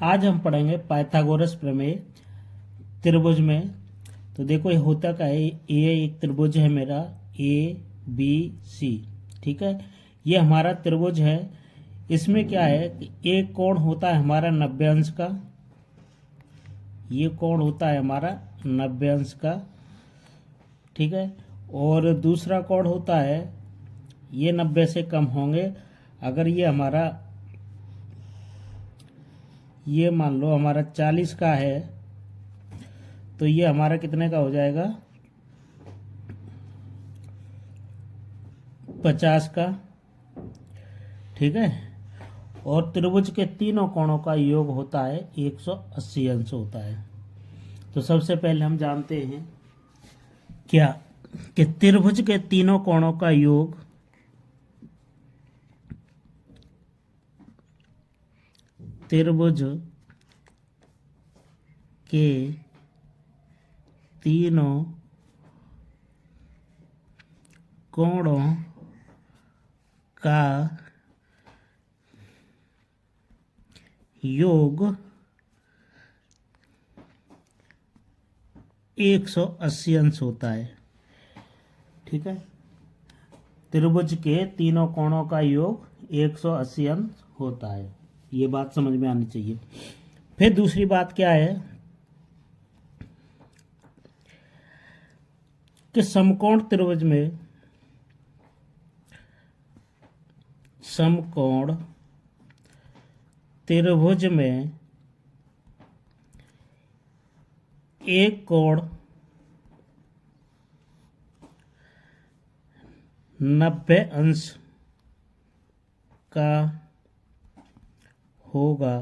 आज हम पढ़ेंगे पाइथागोरस प्रमेय त्रिभुज में। तो देखो ये होता क्या है, ये एक त्रिभुज है मेरा ABC, ठीक है। ये हमारा त्रिभुज है। इसमें क्या है कि एक कोण होता है हमारा 90 अंश का, ये कोण होता है हमारा 90 अंश का, ठीक है। और दूसरा कोण होता है, ये 90 से कम होंगे। अगर ये हमारा, ये मान लो हमारा 40 का है, तो ये हमारा कितने का हो जाएगा, 50 का, ठीक है। और त्रिभुज के तीनों कोणों का योग होता है 180 अंश होता है। तो सबसे पहले हम जानते हैं क्या कि त्रिभुज के तीनों कोणों का योग त्रिभुज के तीनों कोणों का योग 180 अंश होता है, ठीक है। त्रिभुज के तीनों कोणों का योग 180 अंश होता है, ये बात समझ में आनी चाहिए। फिर दूसरी बात क्या है कि समकोण त्रिभुज में, समकोण त्रिभुज में एक कोण 90 अंश का होगा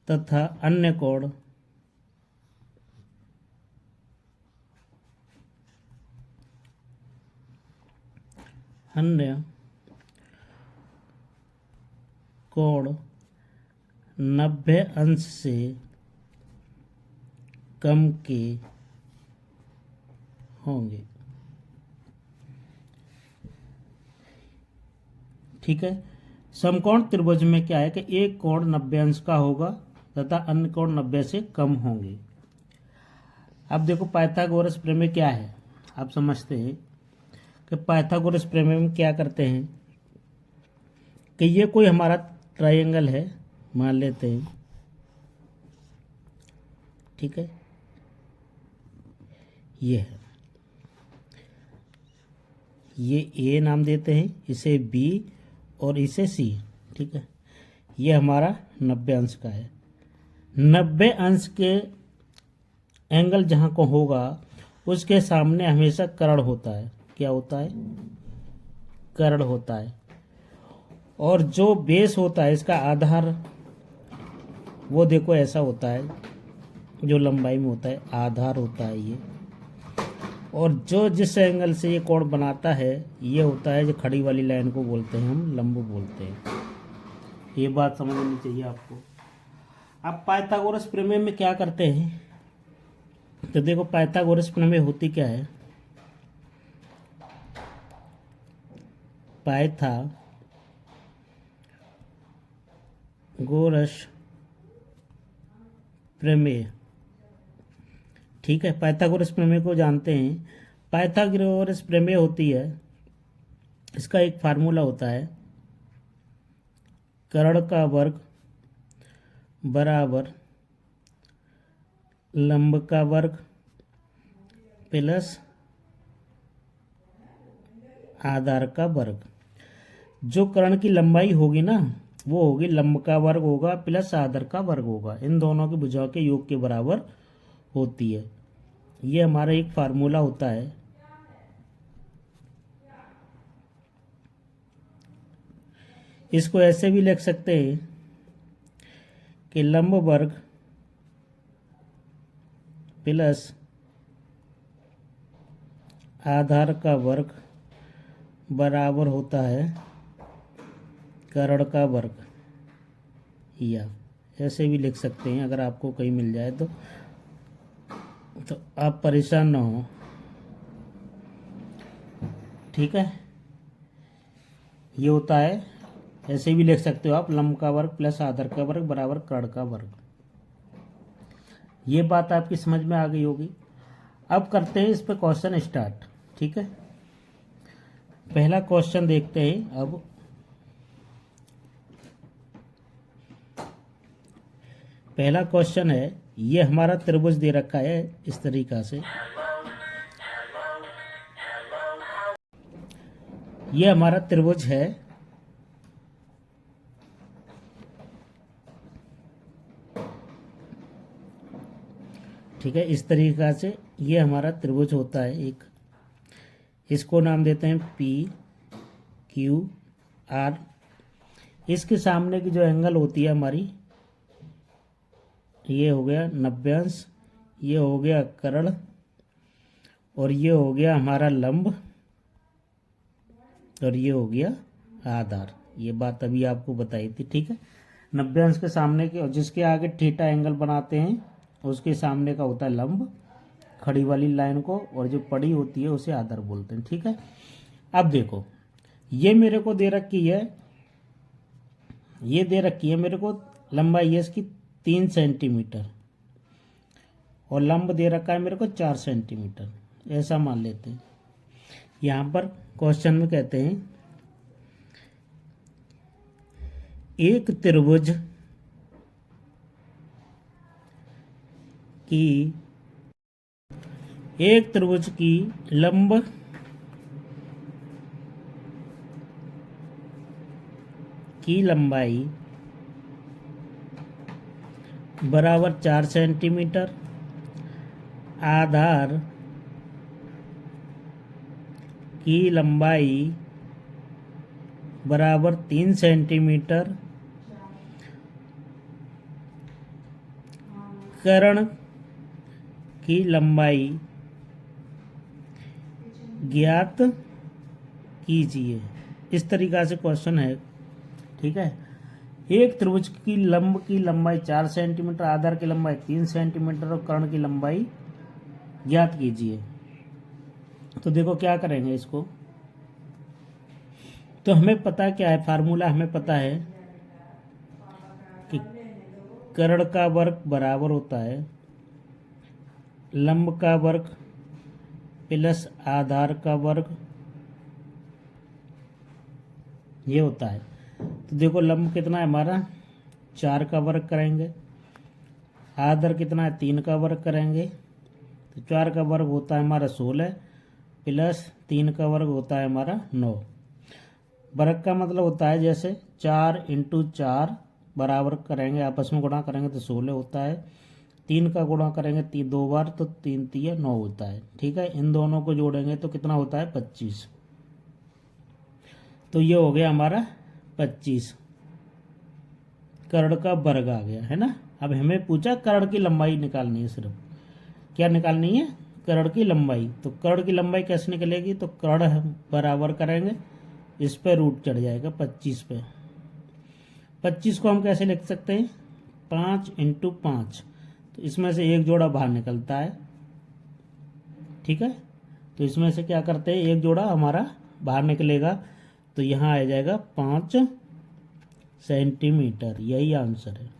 तथा अन्य कोण अन्य कोण 90 अंश से कम के होंगे, ठीक है। समकोण त्रिभुज में क्या है कि एक कोण 90 अंश का होगा तथा अन्य कोण 90 से कम होंगे। अब देखो पाइथागोरस प्रमेय क्या है, आप समझते हैं कि पाइथागोरस प्रमेय में क्या करते हैं कि ये कोई हमारा ट्रायंगल है, मान लेते हैं, ठीक है। ये है, ये A नाम देते हैं, इसे B और इसे C, ठीक है। ये हमारा 90 अंश का है। 90 अंश के एंगल जहाँ को होगा उसके सामने हमेशा कर्ण होता है। क्या होता है? कर्ण होता है। और जो बेस होता है, इसका आधार, वो देखो ऐसा होता है, जो लंबाई में होता है, आधार होता है ये। और जो जिस एंगल से ये कोण बनाता है, ये होता है, जो खड़ी वाली लाइन को बोलते हैं हम लंब बोलते हैं। ये बात समझनी चाहिए आपको। अब पाइथागोरस प्रमेय में क्या करते हैं, तो देखो पाइथागोरस प्रमेय होती क्या है, पाइथागोरस प्रमेय, ठीक है। पाइथागोरस प्रमेय को जानते हैं। पाइथागोरस प्रमेय होती है, इसका एक फार्मूला होता है, कर्ण का वर्ग बराबर लंब का वर्ग प्लस आधार का वर्ग। जो कर्ण की लंबाई होगी ना, वो होगी लंब का वर्ग होगा प्लस आधार का वर्ग होगा, इन दोनों की भुजाओं के योग के बराबर होती है। ये हमारा एक फार्मूला होता है। इसको ऐसे भी लिख सकते हैं कि लंब वर्ग प्लस आधार का वर्ग बराबर होता है कर्ण का वर्ग, या ऐसे भी लिख सकते हैं। अगर आपको कहीं मिल जाए तो आप परेशान ना हो, ठीक है। ये होता है ऐसे भी लिख सकते हो आप, लंब का वर्ग प्लस आधार का वर्ग बराबर कर्ण का वर्ग। ये बात आपकी समझ में आ गई होगी। अब करते हैं इस पे क्वेश्चन स्टार्ट। ठीक है, पहला क्वेश्चन देखते हैं। अब पहला क्वेश्चन है, ये हमारा त्रिभुज दे रखा है इस तरीका से। ये हमारा त्रिभुज है। ठीक है, इस तरीका से ये हमारा त्रिभुज होता है एक। इसको नाम देते हैं पी क्यू आर। इसके सामने की जो एंगल होती है हमारी, ये हो गया 90 अंश, ये हो गया कर्ण, और ये हो गया हमारा लंब, और ये हो गया आधार। ये बात अभी आपको बताई थी। ठीक है, 90 अंश के सामने के, और जिसके आगे थीटा एंगल बनाते हैं उसके सामने का होता है लंब, खड़ी वाली लाइन को, और जो पड़ी होती है उसे आधार बोलते हैं। ठीक है, अब देखो, ये मेरे को दे रखी है, ये दे रखी है मेरे को लंबाई है इसकी 3 सेंटीमीटर, और लंब दे रखा है मेरे को 4 सेंटीमीटर, ऐसा मान लेते हैं। यहाँ पर क्वेश्चन में कहते हैं एक त्रिभुज की लंब की लंबाई बराबर 4 सेंटीमीटर, आधार की लंबाई बराबर 3 सेंटीमीटर, कर्ण की लंबाई ज्ञात कीजिए। इस तरीका से क्वेश्चन है। ठीक है, एक त्रिभुज की लंबाई 4 सेंटीमीटर, आधार की लंबाई 3 सेंटीमीटर और कर्ण की लंबाई ज्ञात कीजिए। तो देखो क्या करेंगे इसको। तो हमें पता क्या है, फार्मूला हमें पता है कि कर्ण का वर्ग बराबर होता है लंब का वर्ग प्लस आधार का वर्ग, ये होता है। तो देखो लंब कितना है हमारा, 4 का वर्ग करेंगे, आधार कितना है 3 का वर्ग करेंगे, तो 4 का वर्ग होता है हमारा 16 प्लस 3 का वर्ग होता है हमारा 9। वर्ग का मतलब होता है जैसे 4 इंटू 4 बराबर करेंगे, आपस में गुणा करेंगे तो 16 होता है, 3 का गुणा करेंगे 2 बार तो 3 3 9 होता है। ठीक है, इन दोनों को जोड़ेंगे तो कितना होता है 25। तो ये हो गया हमारा 25, कर्ण का वर्ग आ गया है ना। अब हमें पूछा कर्ण की लंबाई निकालनी है, सिर्फ क्या निकालनी है, कर्ण की लंबाई। तो कर्ण की लंबाई कैसे निकलेगी, तो कर्ण बराबर करेंगे, इस पे रूट चढ़ जाएगा 25 पे। 25 को हम कैसे लिख सकते हैं, 5 इंटू 5, तो इसमें से एक जोड़ा बाहर निकलता है। ठीक है, तो इसमें से क्या करते हैं, एक जोड़ा हमारा बाहर निकलेगा, तो यहाँ आ जाएगा 5 सेंटीमीटर। यही आंसर है।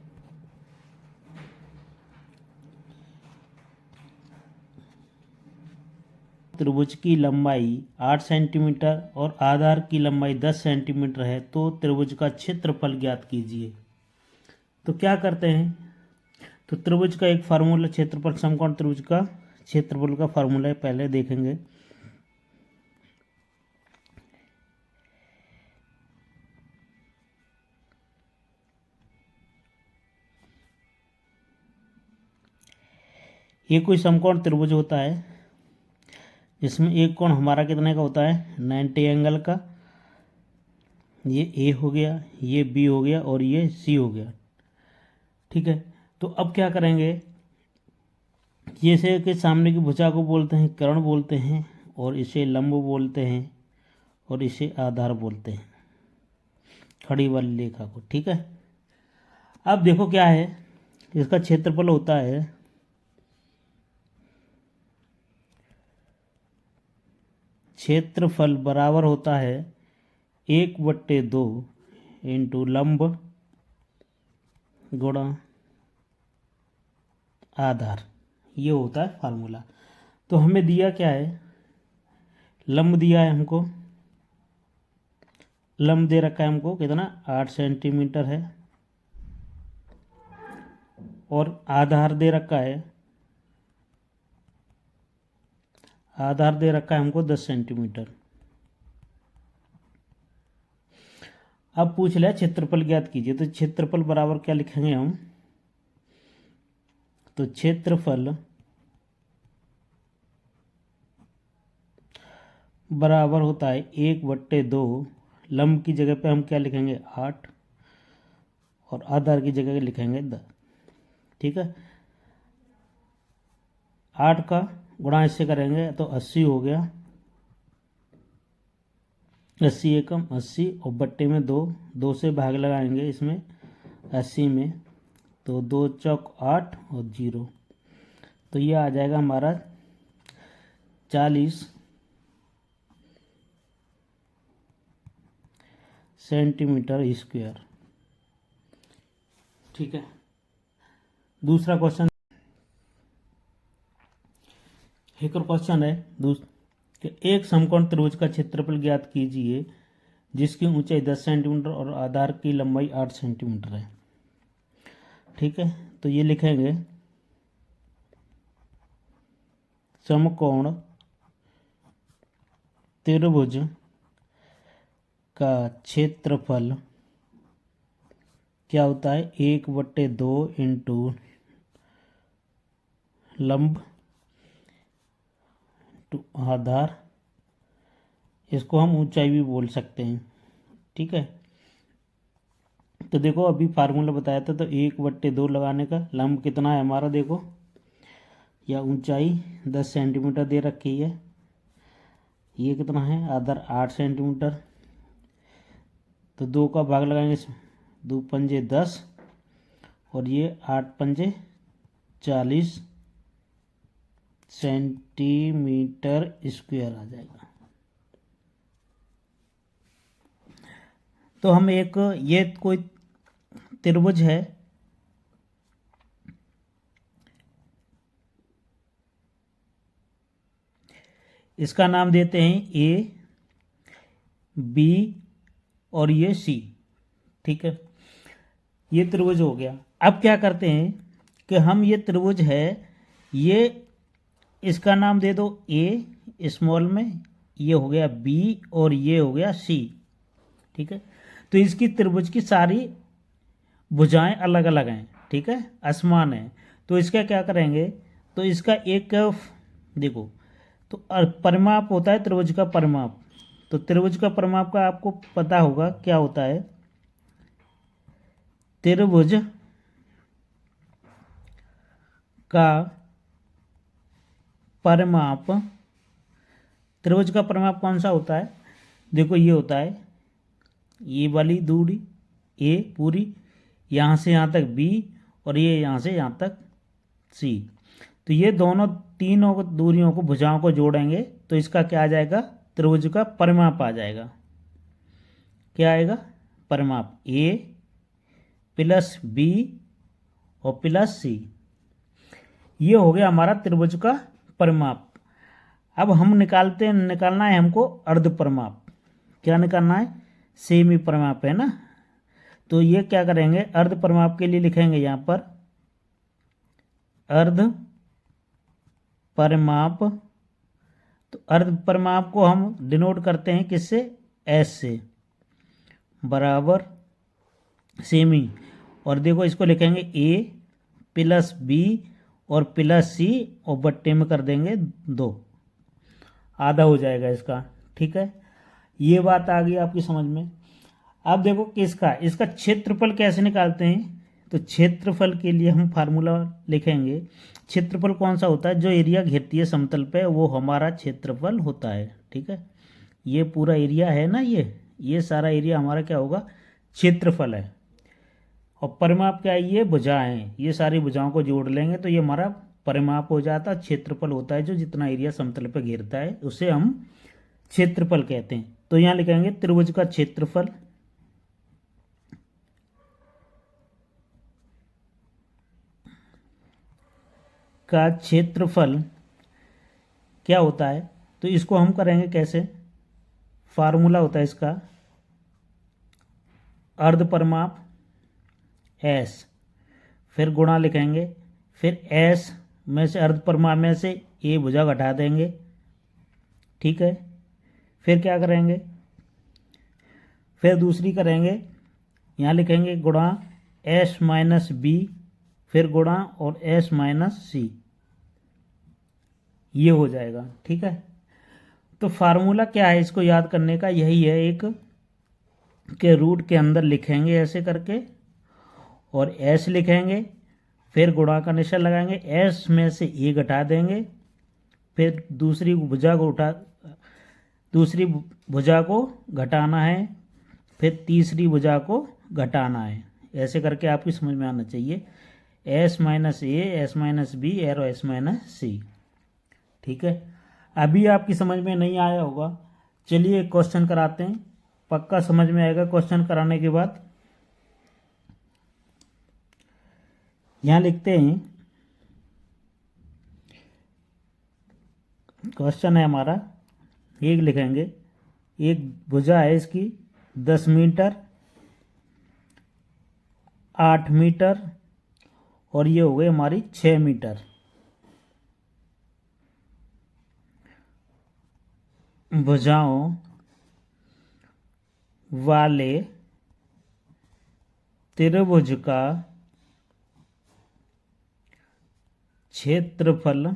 त्रिभुज की लंबाई 8 सेंटीमीटर और आधार की लंबाई 10 सेंटीमीटर है, तो त्रिभुज का क्षेत्रफल ज्ञात कीजिए। तो क्या करते हैं, तो त्रिभुज का एक फार्मूला, क्षेत्रफल समकोण त्रिभुज का क्षेत्रफल का फार्मूला पहले देखेंगे। ये कोई समकोण त्रिभुज होता है जिसमें एक कोण हमारा कितने का होता है, 90 एंगल का। ये ए हो गया, ये बी हो गया और ये सी हो गया। ठीक है, तो अब क्या करेंगे, ये से के सामने की भुजा को बोलते हैं कर्ण बोलते हैं, और इसे लंब बोलते हैं, और इसे आधार बोलते हैं, खड़ी वाली रेखा को। ठीक है, अब देखो क्या है, इसका क्षेत्रफल होता है क्षेत्रफल बराबर होता है 1/2 इंटू लंब गुणा आधार, ये होता है फार्मूला। तो हमें दिया क्या है, लंब दिया है हमको, लंब दे रखा है हमको कितना 8 सेंटीमीटर है, और आधार दे रखा है, आधार दे रखा है हमको 10 सेंटीमीटर। अब पूछ लिया क्षेत्रफल ज्ञात कीजिए, तो क्षेत्रफल बराबर क्या लिखेंगे हम, तो क्षेत्रफल बराबर होता है 1/2, लंब की जगह पे हम क्या लिखेंगे 8, और आधार की जगह लिखेंगे 10। ठीक है, 8 का गुणा इससे करेंगे तो 80 हो गया, 80 एकम 80, और बट्टे में 2, 2 से भाग लगाएंगे इसमें 80 में, तो 2 चौक 8 और 0, तो ये आ जाएगा हमारा 40 सेंटीमीटर स्क्वायर। ठीक है, दूसरा क्वेश्चन, एक और क्वेश्चन है कि एक समकोण त्रिभुज का क्षेत्रफल ज्ञात कीजिए जिसकी ऊंचाई 10 सेंटीमीटर और आधार की लंबाई 8 सेंटीमीटर है। ठीक है, तो ये लिखेंगे समकोण त्रिभुज का क्षेत्रफल क्या होता है, 1/2 इंटू लंब टू आधार, इसको हम ऊंचाई भी बोल सकते हैं। ठीक है, तो देखो अभी फार्मूला बताया था, तो 1/2 लगाने का, लंब कितना है हमारा देखो, या ऊंचाई 10 सेंटीमीटर दे रखी है, ये कितना है आधार 8 सेंटीमीटर, तो 2 का भाग लगाएंगे, 2 पंजे 10, और ये 8 पंजे 40 सेंटीमीटर स्क्वायर आ जाएगा। तो हम एक, ये कोई त्रिभुज है, इसका नाम देते हैं ए, बी और ये सी। ठीक है, ये त्रिभुज हो गया। अब क्या करते हैं कि हम, ये त्रिभुज है, ये इसका नाम दे दो ए स्मॉल में, ये हो गया बी और ये हो गया सी। ठीक है, तो इसकी त्रिभुज की सारी भुजाएं अलग अलग हैं। ठीक है, असमान है, तो इसका क्या करेंगे, तो इसका एक देखो, तो परिमाप होता है त्रिभुज का परिमाप, तो त्रिभुज का परिमाप का आपको पता होगा क्या होता है, त्रिभुज का परिमाप, त्रिभुज का परिमाप कौन सा होता है, देखो ये होता है ये वाली दूरी ए पूरी, यहाँ से यहाँ तक बी, और ये यहाँ से यहाँ तक सी, तो ये दोनों तीनों दूरियों को, भुजाओं को जोड़ेंगे तो इसका क्या आ जाएगा, त्रिभुज का परिमाप आ जाएगा। क्या आएगा, परिमाप ए प्लस बी और प्लस सी, ये हो गया हमारा त्रिभुज का परिमाप। अब हम निकालना है हमको अर्ध परिमाप। क्या निकालना है, सेमी परिमाप है ना, तो ये क्या करेंगे, अर्ध परिमाप के लिए लिखेंगे यहाँ पर अर्ध परिमाप, तो अर्ध परिमाप को हम डिनोट करते हैं किससे, एस से, बराबर सेमी, और देखो इसको लिखेंगे ए प्लस बी और प्लस सी, और बट्टे में कर देंगे 2, आधा हो जाएगा इसका। ठीक है, ये बात आ गई आपकी समझ में। अब देखो किसका, इसका क्षेत्रफल कैसे निकालते हैं, तो क्षेत्रफल के लिए हम फार्मूला लिखेंगे, क्षेत्रफल कौन सा होता है, जो एरिया घेरती है समतल पे वो हमारा क्षेत्रफल होता है। ठीक है, ये पूरा एरिया है ना, ये सारा एरिया हमारा क्या होगा, क्षेत्रफल है, और परिमाप क्या है, ये भुजाएं, ये सारी भुजाओं को जोड़ लेंगे तो ये हमारा परिमाप हो जाता है। क्षेत्रफल होता है जो जितना एरिया समतल पे घेरता है उसे हम क्षेत्रफल कहते हैं। तो यहाँ लिखेंगे त्रिभुज का क्षेत्रफल का क्षेत्रफल क्या होता है, तो इसको हम करेंगे कैसे, फार्मूला होता है इसका अर्ध परिमाप S, फिर गुणा लिखेंगे, फिर S में से अर्ध परिमाप में से A भुजा घटा देंगे, ठीक है। फिर क्या करेंगे, फिर दूसरी करेंगे, यहाँ लिखेंगे गुणा S माइनस B, फिर गुणा और S माइनस C, ये हो जाएगा, ठीक है। तो फार्मूला क्या है इसको याद करने का, यही है एक के रूट के अंदर लिखेंगे ऐसे करके और S लिखेंगे, फिर गुणा का निशान लगाएंगे, S में से A घटा देंगे, फिर दूसरी भुजा को घटाना है, फिर तीसरी भुजा को घटाना है, ऐसे करके आपकी समझ में आना चाहिए। S minus A, S minus B और S माइनस C, ठीक है। अभी आपकी समझ में नहीं आया होगा, चलिए एक क्वेश्चन कराते हैं, पक्का समझ में आएगा क्वेश्चन कराने के बाद। यहाँ लिखते हैं, क्वेश्चन है हमारा, एक लिखेंगे, एक भुजा है इसकी 10 मीटर, 8 मीटर और ये हो गई हमारी 6 मीटर। भुजाओं वाले त्रिभुज का क्षेत्रफल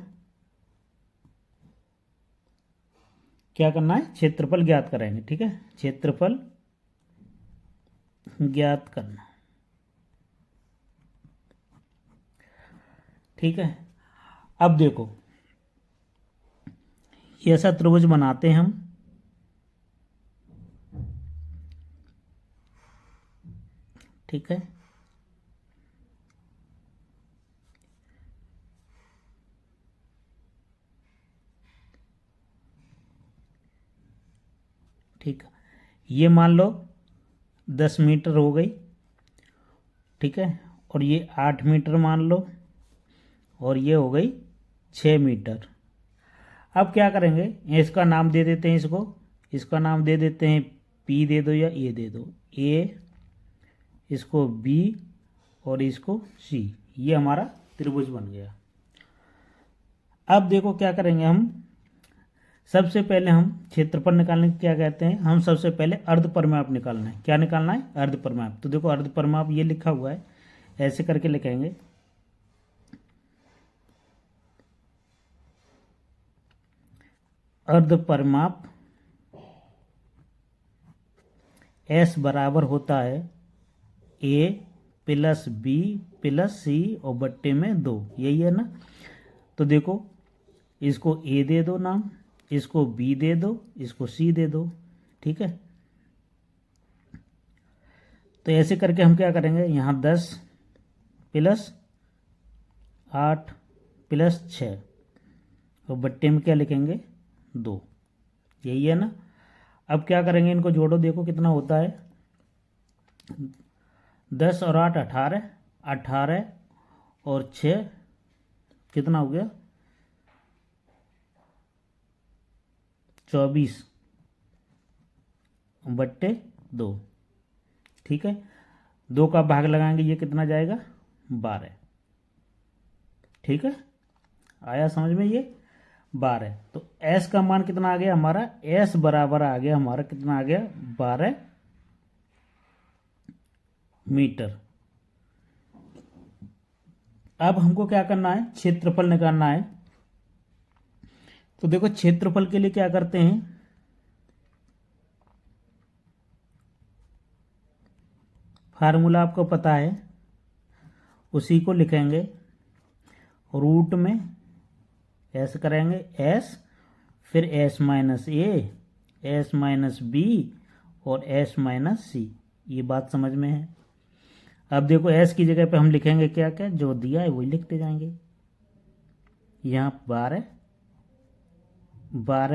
क्या करना है, क्षेत्रफल ज्ञात करेंगे, ठीक है, क्षेत्रफल ज्ञात करना, ठीक है। अब देखो ये ऐसा त्रिभुज बनाते हैं हम, ठीक है। ठीक, ये मान लो 10 मीटर हो गई, ठीक है, और ये 8 मीटर मान लो, और ये हो गई 6 मीटर। अब क्या करेंगे, इसका नाम दे देते हैं, इसका नाम दे देते हैं P दे दो या A दे दो, A, इसको B और इसको C, ये हमारा त्रिभुज बन गया। अब देखो क्या करेंगे हम, सबसे पहले हम क्षेत्रफल निकालने क्या कहते हैं, हम सबसे पहले अर्ध परिमाप निकालना है। क्या निकालना है, अर्ध परिमाप। तो देखो अर्ध परिमाप ये लिखा हुआ है, ऐसे करके लिखेंगे, अर्ध परिमाप S बराबर होता है A plus B plus C और बट्टे में 2, यही है ना। तो देखो इसको A दे दो नाम, इसको B दे दो, इसको C दे दो, ठीक है। तो ऐसे करके हम क्या करेंगे, यहाँ 10 प्लस 8 प्लस 6 और बट्टे में क्या लिखेंगे 2, यही है ना। अब क्या करेंगे, इनको जोड़ो, देखो कितना होता है, 10 और 8 18, 18 और 6 कितना हो गया 24 बट्टे 2, ठीक है। 2 का भाग लगाएंगे, ये कितना जाएगा 12, ठीक है, आया समझ में, ये 12। तो S का मान कितना आ गया हमारा, S बराबर आ गया हमारा, कितना आ गया 12 मीटर। अब हमको क्या करना है, क्षेत्रफल निकालना है। तो देखो क्षेत्रफल के लिए क्या करते हैं, फार्मूला आपको पता है, उसी को लिखेंगे, रूट में ऐसे करेंगे S, फिर S minus A, S minus B और S माइनस C, ये बात समझ में है। अब देखो S की जगह पे हम लिखेंगे क्या क्या, जो दिया है वही लिखते जाएंगे। यहाँ 12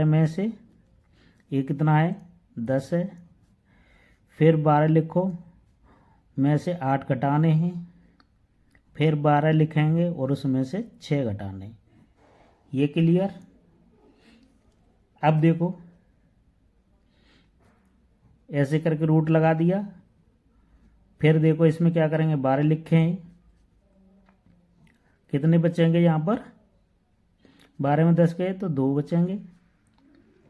में से ये कितना है 10 है, फिर 12 लिखो, में से 8 घटाने हैं, फिर 12 लिखेंगे और उसमें से 6 घटाने। ये क्लियर। अब देखो ऐसे करके रूट लगा दिया। फिर देखो इसमें क्या करेंगे, 12 लिखे हैं, कितने बचेंगे यहाँ पर, 12 में 10 गए तो 2 बचेंगे।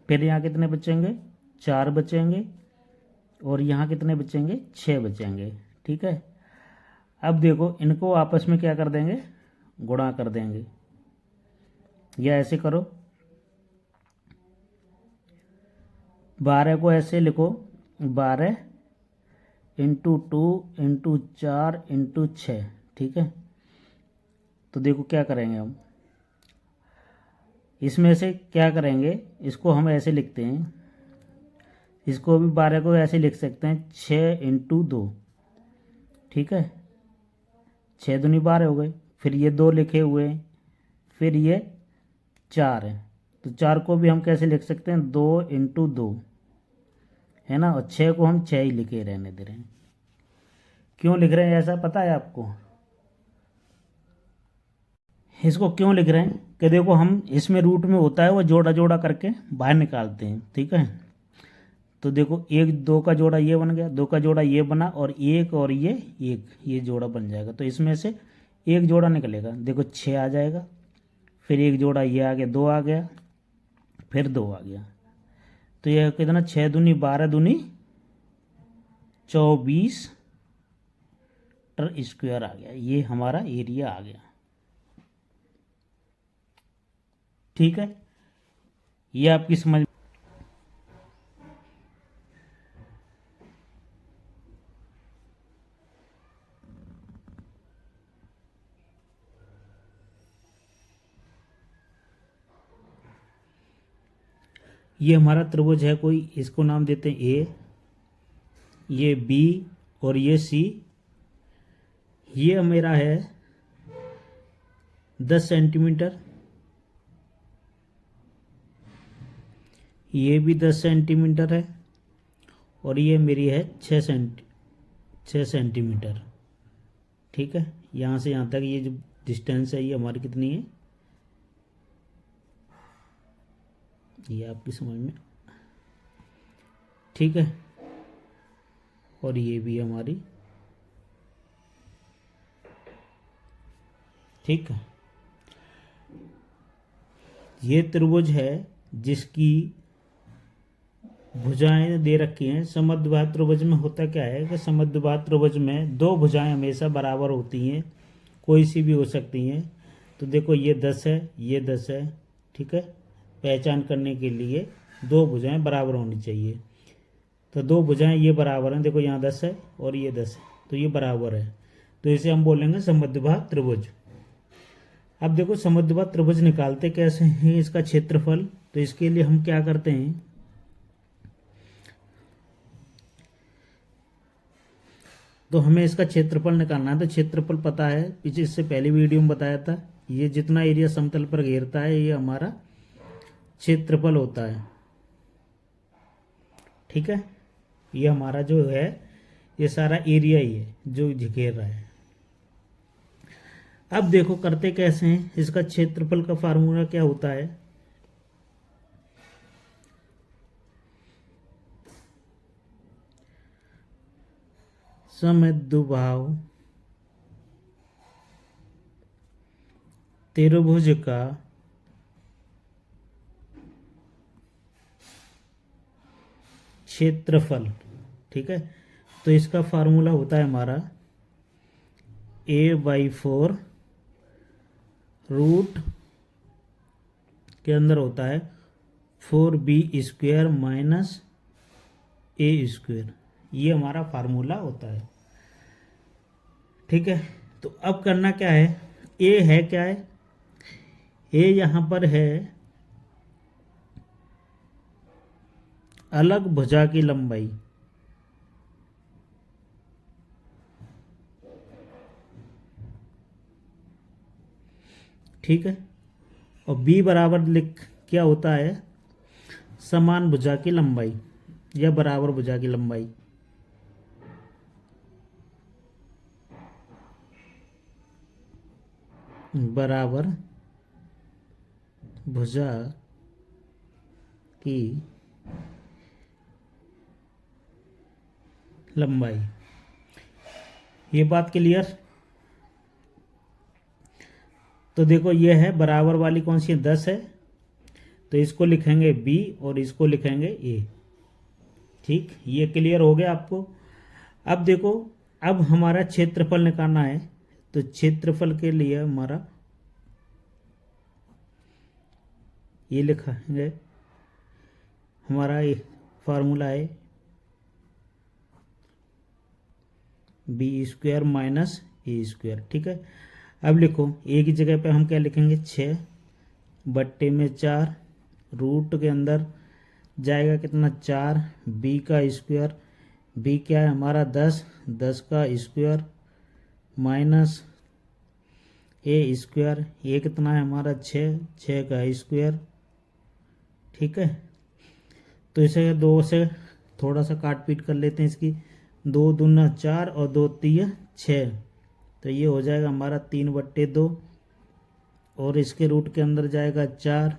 फिर यहाँ कितने बचेंगे, 4 बचेंगे। और यहाँ कितने बचेंगे, 6 बचेंगे। ठीक है। अब देखो इनको आपस में क्या कर देंगे, गुणा कर देंगे, या ऐसे करो, 12 को ऐसे लिखो, 12 इंटू 2 इंटू 4 इंटू 6। ठीक है। तो देखो क्या करेंगे हम, इसमें से क्या करेंगे, इसको हम ऐसे लिखते हैं, इसको भी 12 को ऐसे लिख सकते हैं, 6 इंटू 2। ठीक है, 6 दूनी 12 हो गए। फिर ये 2 लिखे हुए हैं, फिर ये 4 है, तो 4 को भी हम कैसे लिख सकते हैं, 2 इंटू 2, है ना। और 6 को हम 6 ही लिखे रहने दे रहे हैं। क्यों लिख रहे हैं ऐसा पता है आपको, इसको क्यों लिख रहे हैं कि देखो हम इसमें रूट में होता है वो जोड़ा जोड़ा करके बाहर निकालते हैं। ठीक है। तो देखो 1 2 का जोड़ा ये बन गया, 2 का जोड़ा ये बना, और 1 और ये 1, ये जोड़ा बन जाएगा। तो इसमें से एक जोड़ा निकलेगा, देखो 6 आ जाएगा। फिर एक जोड़ा ये आ गया, 2 आ गया, फिर 2 आ गया। तो यह कितना, 6 दूनी 12 दूनी 24 स्क्वायर आ गया। ये हमारा एरिया आ गया। ठीक है, ये आपकी समझ। ये हमारा त्रिभुज है कोई, इसको नाम देते हैं ए, ये बी और ये सी। ये मेरा है 10 सेंटीमीटर, ये भी 10 सेंटीमीटर है, और ये मेरी है 6 सेंटीमीटर। ठीक है, यहाँ से यहाँ तक ये जो डिस्टेंस है ये हमारी कितनी है, ये आपकी समझ में। ठीक है, और ये भी हमारी। ठीक है, ये त्रिभुज है जिसकी भुजाएं दे रखी हैं। समद्विबाहु त्रिभुज में होता क्या है कि समद्विबाहु त्रिभुज में 2 भुजाएं हमेशा बराबर होती हैं, कोई सी भी हो सकती हैं। तो देखो ये 10 है, ये 10 है। ठीक है, पहचान करने के लिए 2 भुजाएं बराबर होनी चाहिए। तो 2 भुजाएं ये बराबर हैं, देखो यहाँ 10 है और ये 10 है, तो ये बराबर है। तो इसे हम बोलेंगे समद्विबाहु त्रिभुज। अब देखो समद्विबाहु त्रिभुज निकालते कैसे हैं, इसका क्षेत्रफल। तो इसके लिए हम क्या करते हैं, तो हमें इसका क्षेत्रफल निकालना है। तो क्षेत्रफल पता है, पीछे इससे पहले वीडियो में बताया था, ये जितना एरिया समतल पर घेरता है ये हमारा क्षेत्रफल होता है। ठीक है, ये हमारा जो है ये सारा एरिया ही है जो घेर रहा है। अब देखो करते कैसे हैं, इसका क्षेत्रफल का फार्मूला क्या होता है, समद्विबाहु त्रिभुज का क्षेत्रफल। ठीक है, तो इसका फार्मूला होता है हमारा a/4 रूट के अंदर होता है 4b² माइनस a²। ये हमारा फार्मूला होता है। ठीक है, तो अब करना क्या है, ए है क्या है, ए यहाँ पर है अलग भुजा की लंबाई। ठीक है, और बी बराबर लिख क्या होता है, समान भुजा की लंबाई या बराबर भुजा की लंबाई। बराबर भुजा की लंबाई। ये बात क्लियर। तो देखो ये है बराबर वाली कौन सी है, 10 है, तो इसको लिखेंगे b और इसको लिखेंगे a। ठीक, ये क्लियर हो गया आपको। अब देखो, अब हमारा क्षेत्रफल निकालना है, तो क्षेत्रफल के लिए हमारा ये लिखेंगे, हमारा ये फार्मूला है b² माइनस a²। ठीक है, अब लिखो a की जगह पे हम क्या लिखेंगे, 6/4, रूट के अंदर जाएगा कितना, 4, b का स्क्वायर, b क्या है हमारा 10, 10 का स्क्वायर माइनस a², ये कितना है हमारा 6, 6 का स्क्वायर। ठीक है, तो इसे 2 से थोड़ा सा काट पीट कर लेते हैं इसकी, 2 दूना 4 और 2 तिया 6, तो ये हो जाएगा हमारा 3/2, और इसके रूट के अंदर जाएगा 4,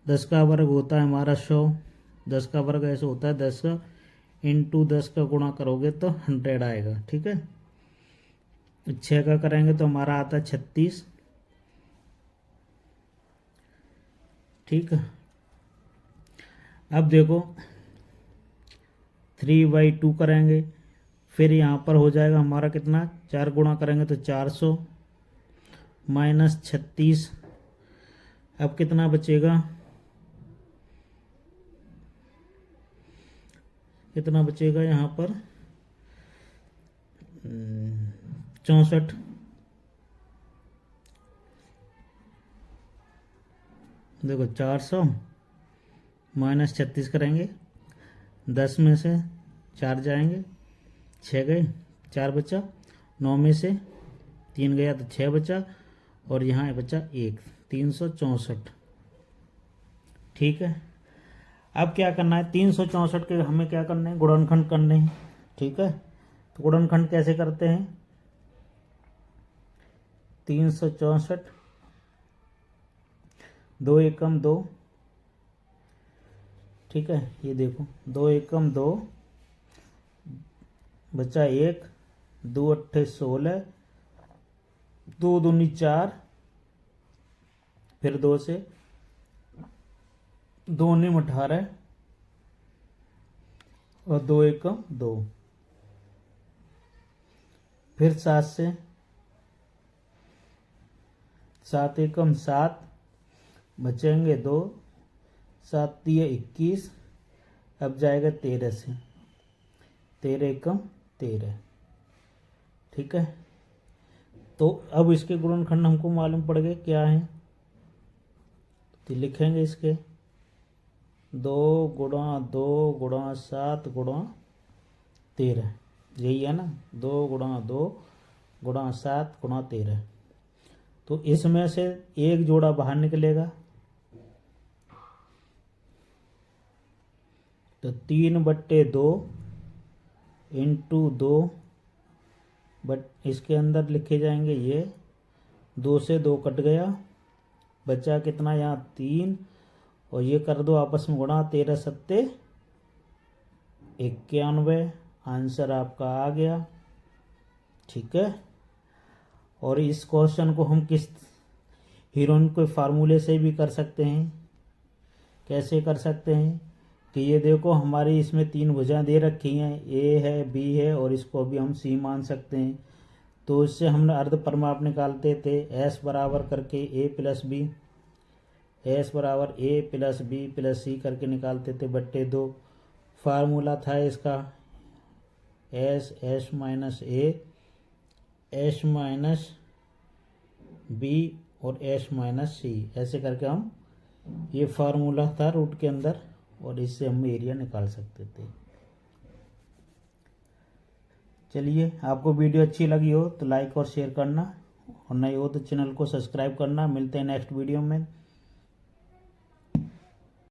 10 का वर्ग होता है हमारा 100, 10 का वर्ग ऐसे होता है 10 का इंटू 10 का गुणा करोगे तो 100 आएगा। ठीक है, 6 का करेंगे तो हमारा आता है 36। ठीक है, अब देखो 3/2 करेंगे, फिर यहाँ पर हो जाएगा हमारा कितना, 4 गुणा करेंगे तो 400 माइनस 36, अब कितना बचेगा, कितना बचेगा यहाँ पर 64। देखो 400 माइनस 36 करेंगे, 10 में से 4 जाएंगे, 6 गए, 4 बचा, 9 में से 3 गया तो 6 बचा, और यहाँ बचा 1, 364। ठीक है, अब क्या करना है, 364 के हमें क्या करना है, गुणनखंड करने हैं। ठीक है, तो गुणनखंड कैसे करते हैं, 364, 2 एकम 2। ठीक है, ये देखो 2 एकम 2 बचा 1, 2 अट्ठे 16, 2 दूनी 4, फिर 2 से 2 निम 18, और 2 एकम 2, फिर 7 से 7 एकम 7, बचेंगे 2, 7 तिया 21, अब जाएगा 13 से, 13 एकम 13। ठीक है, तो अब इसके गुणनखंड हमको मालूम पड़ गए क्या है, तो लिखेंगे इसके 2 गुणा 2 गुणा 7 गुणा 13, यही है ना, 2 गुणा 2 गुणा 7 गुणा 13। तो इसमें से एक जोड़ा बाहर निकलेगा, तो 3/2 इंटू 2, बट इसके अंदर लिखे जाएंगे ये, 2 से 2 कट गया, बचा कितना यहाँ 3, और ये कर दो आपस में गुणा, 13 सत्ते 91, आंसर आपका आ गया। ठीक है, और इस क्वेश्चन को हम किस हीरोइन के फार्मूले से भी कर सकते हैं। कैसे कर सकते हैं कि ये देखो हमारी इसमें 3 भुजाएं दे रखी हैं, ए है, बी है, और इसको भी हम सी मान सकते हैं। तो इससे हमने अर्ध परिमाप निकालते थे, एस बराबर करके ए प्लस बी, एस बराबर ए प्लस बी प्लस सी करके निकालते थे बट्टे 2। फार्मूला था इसका एस माइनस ए, एस माइनस बी और एस माइनस सी, ऐसे करके हम, ये फार्मूला था रूट के अंदर, और इससे हम एरिया निकाल सकते थे। चलिए, आपको वीडियो अच्छी लगी हो तो लाइक और शेयर करना, और नए हो तो चैनल को सब्सक्राइब करना। मिलते हैं नेक्स्ट वीडियो में।